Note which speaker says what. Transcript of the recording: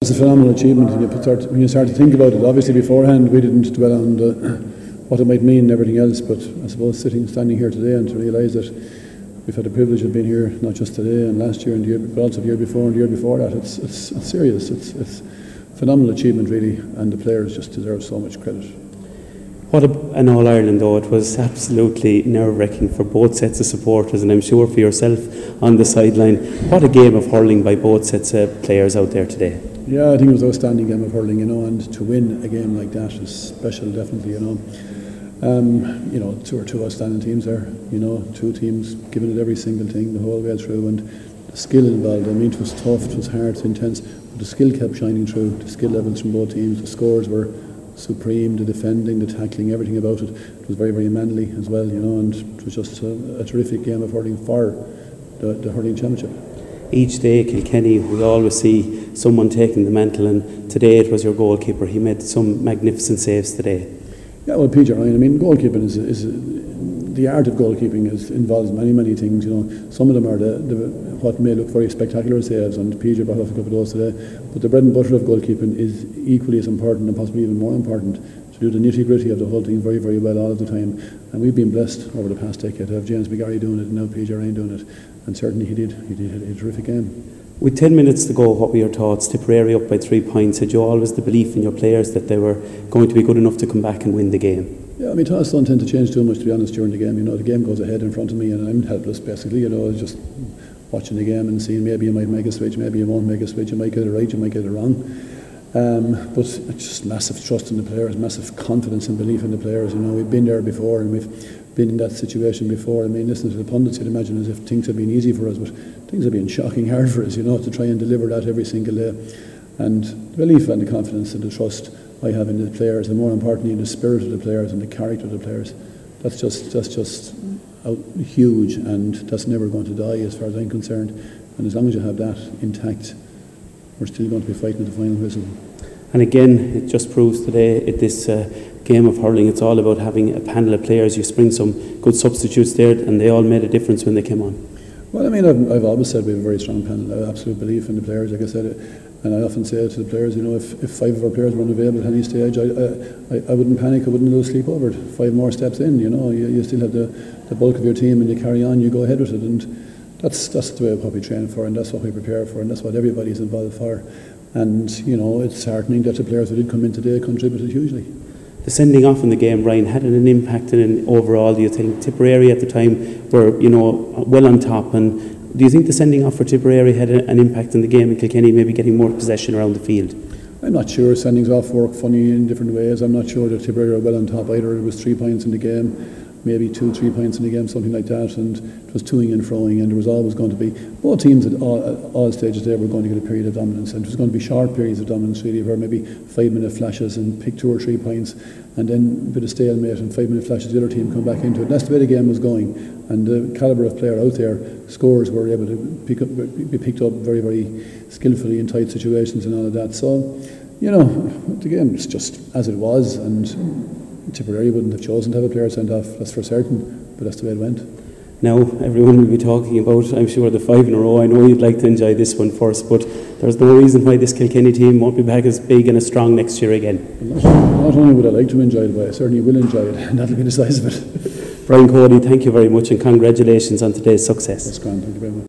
Speaker 1: It's a phenomenal achievement when you start to think about it. Obviously beforehand we didn't dwell on what it might mean and everything else, but I suppose standing here today and to realise that we've had the privilege of being here not just today and last year and the year, but also the year before and the year before that. It's serious. It's a phenomenal achievement really, and the players just deserve so much credit.
Speaker 2: What an All-Ireland though, it was absolutely nerve-wracking for both sets of supporters, and I'm sure for yourself on the sideline. What a game of hurling by both sets of players out there today.
Speaker 1: Yeah, I think it was an outstanding game of hurling, and to win a game like that is special, definitely, two outstanding teams there, two teams giving it every single thing the whole way through, and the skill involved. I mean, it was tough, it was hard, it was intense, but the skill kept shining through, the skill levels from both teams, the scores were supreme, the defending, the tackling, everything about it. It was very, very manly as well, and it was just a terrific game of hurling for the hurling championship.
Speaker 2: Each day, Kilkenny, we always see someone taking the mantle, and today it was your goalkeeper. He made some magnificent saves today. Yeah,
Speaker 1: well, PJ Ryan, I mean, goalkeeping is the art of goalkeeping involves many things. Some of them are what may look very spectacular saves, and PJ brought off a couple of those today. But the bread and butter of goalkeeping is equally as important, and possibly even more important, to do the nitty-gritty of the whole thing very, very well all of the time. And we've been blessed over the past decade to have James McGarry doing it and now PJ Ryan doing it. And certainly he did a terrific game.
Speaker 2: With 10 minutes to go, what were your thoughts? Tipperary up by 3 points. Had you always the belief in your players that they were going to be good enough to come back and win the game?
Speaker 1: Yeah, I mean, thoughts don't tend to change too much, to be honest, during the game. The game goes ahead in front of me and I'm helpless, basically. Just watching the game and seeing maybe you might make a switch, maybe you won't make a switch, you might get it right, you might get it wrong. But it's just massive trust in the players, massive confidence and belief in the players. We've been there before and we've been in that situation before. I mean, listening to the pundits, you'd imagine as if things have been easy for us, but things have been shocking hard for us, to try and deliver that every single day. And the belief and the confidence and the trust I have in the players, and more importantly in the spirit of the players and the character of the players, that's just huge, and that's never going to die as far as I'm concerned. And as long as you have that intact, we're still going to be fighting at the final whistle.
Speaker 2: And again, it just proves today at this game of hurling, it's all about having a panel of players. You spring some good substitutes there, and they all made a difference when they came on.
Speaker 1: Well, I mean, I've always said we have a very strong panel. I have absolute belief in the players, like I said, and I often say to the players, if 5 of our players were unavailable at any stage, I wouldn't panic, I wouldn't lose sleep over it. 5 more steps in, you still have the bulk of your team, and you carry on, you go ahead with it, and that's the way what we train for, and that's what we prepare for, and that's what everybody's involved for. And it's heartening that the players who did come in today contributed hugely.
Speaker 2: The sending off in the game, Ryan, had an impact in overall. Do you think Tipperary at the time were well on top, and do you think the sending off for Tipperary had an impact in the game, and Kilkenny maybe getting more possession around the field?
Speaker 1: I'm not sure. Sendings off work funny in different ways. I'm not sure that Tipperary were well on top either. It was 3 points in the game, maybe 2-3 points in the game, something like that, and it was toing and froing, and there was always going to be, both teams at all stages there were going to get a period of dominance, and it was going to be short periods of dominance really, where maybe 5-minute flashes and pick 2 or 3 points, and then a bit of stalemate and 5-minute flashes, the other team come back into it. And that's the way the game was going, and the calibre of player out there, scores were able to be picked up very, very skillfully in tight situations and all of that. So, the game was just as it was, and Tipperary wouldn't have chosen to have a player sent off, that's for certain, but that's the way it went.
Speaker 2: Now everyone will be talking about, I'm sure, the 5 in a row. I know you'd like to enjoy this one first, but there's no reason why this Kilkenny team won't be back as big and as strong next year again.
Speaker 1: Not only would I like to enjoy it, but I certainly will enjoy it, and that'll be the size of it.
Speaker 2: Brian, Cody, thank you very much, and congratulations on today's success.
Speaker 1: That's grand, thank you very much.